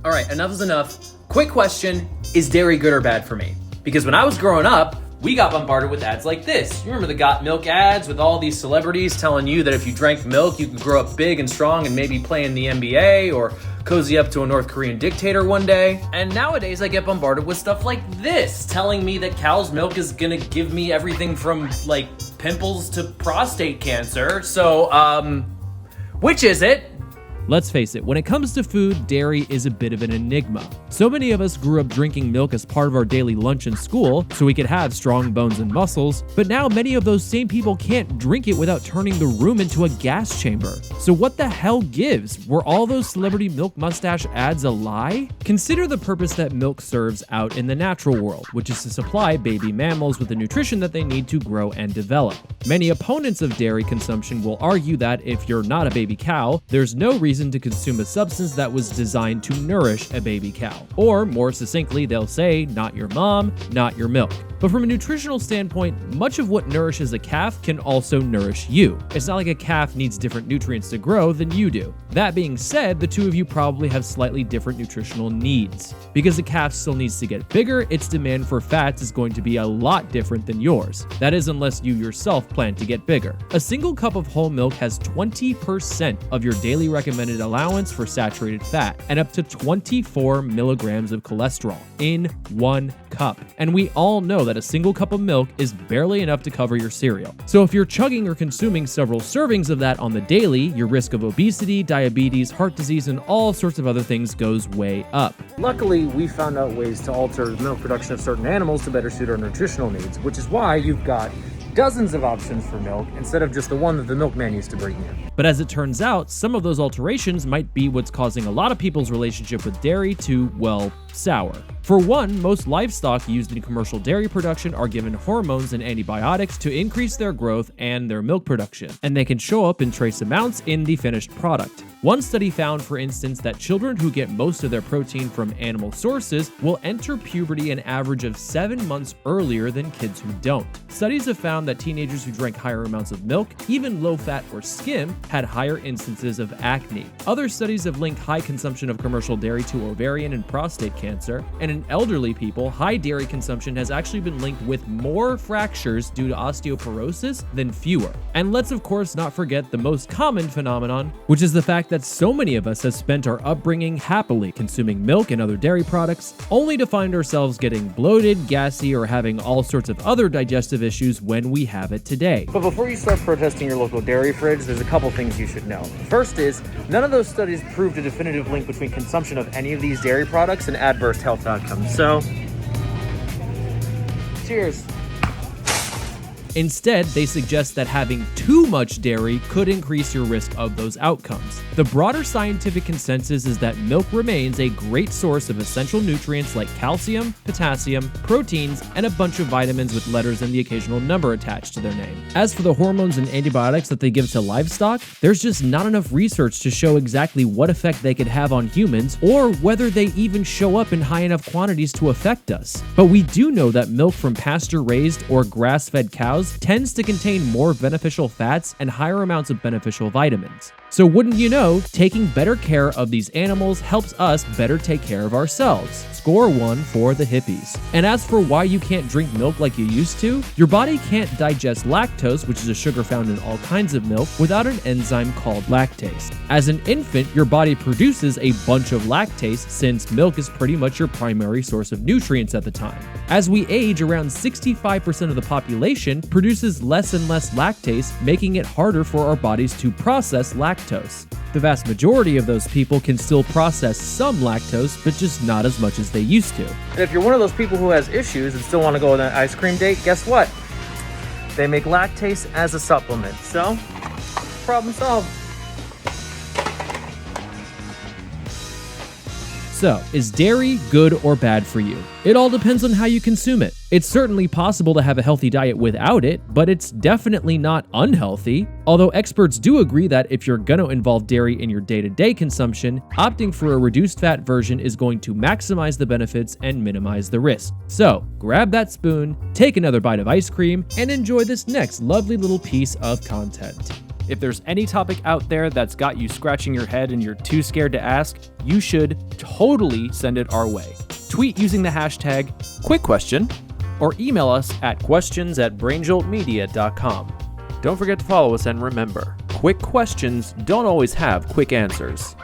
All right, enough is enough. Quick question, is dairy good or bad for me? Because when I was growing up, we got bombarded with ads like this. You remember the Got Milk ads with all these celebrities telling you that if you drank milk, you could grow up big and strong and maybe play in the NBA or cozy up to a North Korean dictator one day. And nowadays I get bombarded with stuff like this, telling me that cow's milk is gonna give me everything from like pimples to prostate cancer. So, which is it? Let's face it, when it comes to food, dairy is a bit of an enigma. So many of us grew up drinking milk as part of our daily lunch in school so we could have strong bones and muscles, but now many of those same people can't drink it without turning the room into a gas chamber. So what the hell gives? Were all those celebrity milk mustache ads a lie? Consider the purpose that milk serves out in the natural world, which is to supply baby mammals with the nutrition that they need to grow and develop. Many opponents of dairy consumption will argue that if you're not a baby cow, there's no reason to consume a substance that was designed to nourish a baby cow. Or more succinctly, they'll say, not your mom, not your milk. But from a nutritional standpoint, much of what nourishes a calf can also nourish you. It's not like a calf needs different nutrients to grow than you do. That being said, the two of you probably have slightly different nutritional needs. Because the calf still needs to get bigger, its demand for fats is going to be a lot different than yours. That is, unless you yourself plan to get bigger. A single cup of whole milk has 20% of your daily recommended allowance for saturated fat and up to 24 milligrams of cholesterol in one cup. And we all know that a single cup of milk is barely enough to cover your cereal. So if you're chugging or consuming several servings of that on the daily, your risk of obesity, diabetes, heart disease, and all sorts of other things goes way up. Luckily, we found out ways to alter the milk production of certain animals to better suit our nutritional needs, which is why you've got dozens of options for milk instead of just the one that the milkman used to bring you. But as it turns out, some of those alterations might be what's causing a lot of people's relationship with dairy to, well, sour. For one, most livestock used in commercial dairy production are given hormones and antibiotics to increase their growth and their milk production, and they can show up in trace amounts in the finished product. One study found, for instance, that children who get most of their protein from animal sources will enter puberty an average of 7 months earlier than kids who don't. Studies have found that teenagers who drank higher amounts of milk, even low-fat or skim, had higher instances of acne. Other studies have linked high consumption of commercial dairy to ovarian and prostate cancer, and in elderly people, high dairy consumption has actually been linked with more fractures due to osteoporosis than fewer. And let's of course not forget the most common phenomenon, which is the fact that so many of us have spent our upbringing happily consuming milk and other dairy products, only to find ourselves getting bloated, gassy, or having all sorts of other digestive issues when we have it today. But before you start protesting your local dairy fridge, there's a couple things you should know. First is, none of those studies proved a definitive link between consumption of any of these dairy products and adverse health outcomes. So, cheers. Instead, they suggest that having too much dairy could increase your risk of those outcomes. The broader scientific consensus is that milk remains a great source of essential nutrients like calcium, potassium, proteins, and a bunch of vitamins with letters and the occasional number attached to their name. As for the hormones and antibiotics that they give to livestock, there's just not enough research to show exactly what effect they could have on humans or whether they even show up in high enough quantities to affect us. But we do know that milk from pasture-raised or grass-fed cows tends to contain more beneficial fats and higher amounts of beneficial vitamins. So wouldn't you know, taking better care of these animals helps us better take care of ourselves. Score 1 for the hippies. And as for why you can't drink milk like you used to, your body can't digest lactose, which is a sugar found in all kinds of milk, without an enzyme called lactase. As an infant, your body produces a bunch of lactase since milk is pretty much your primary source of nutrients at the time. As we age, around 65% of the population produces less and less lactase, making it harder for our bodies to process lactose. The vast majority of those people can still process some lactose, but just not as much as they used to. And if you're one of those people who has issues and still want to go on an ice cream date, guess what? They make lactase as a supplement. So, problem solved. So, is dairy good or bad for you? It all depends on how you consume it. It's certainly possible to have a healthy diet without it, but it's definitely not unhealthy. Although experts do agree that if you're going to involve dairy in your day-to-day consumption, opting for a reduced fat version is going to maximize the benefits and minimize the risk. So, grab that spoon, take another bite of ice cream, and enjoy this next lovely little piece of content. If there's any topic out there that's got you scratching your head and you're too scared to ask, you should totally send it our way. Tweet using the hashtag #QuickQuestion or email us at questions@brainjoltmedia.com. Don't forget to follow us, and remember, quick questions don't always have quick answers.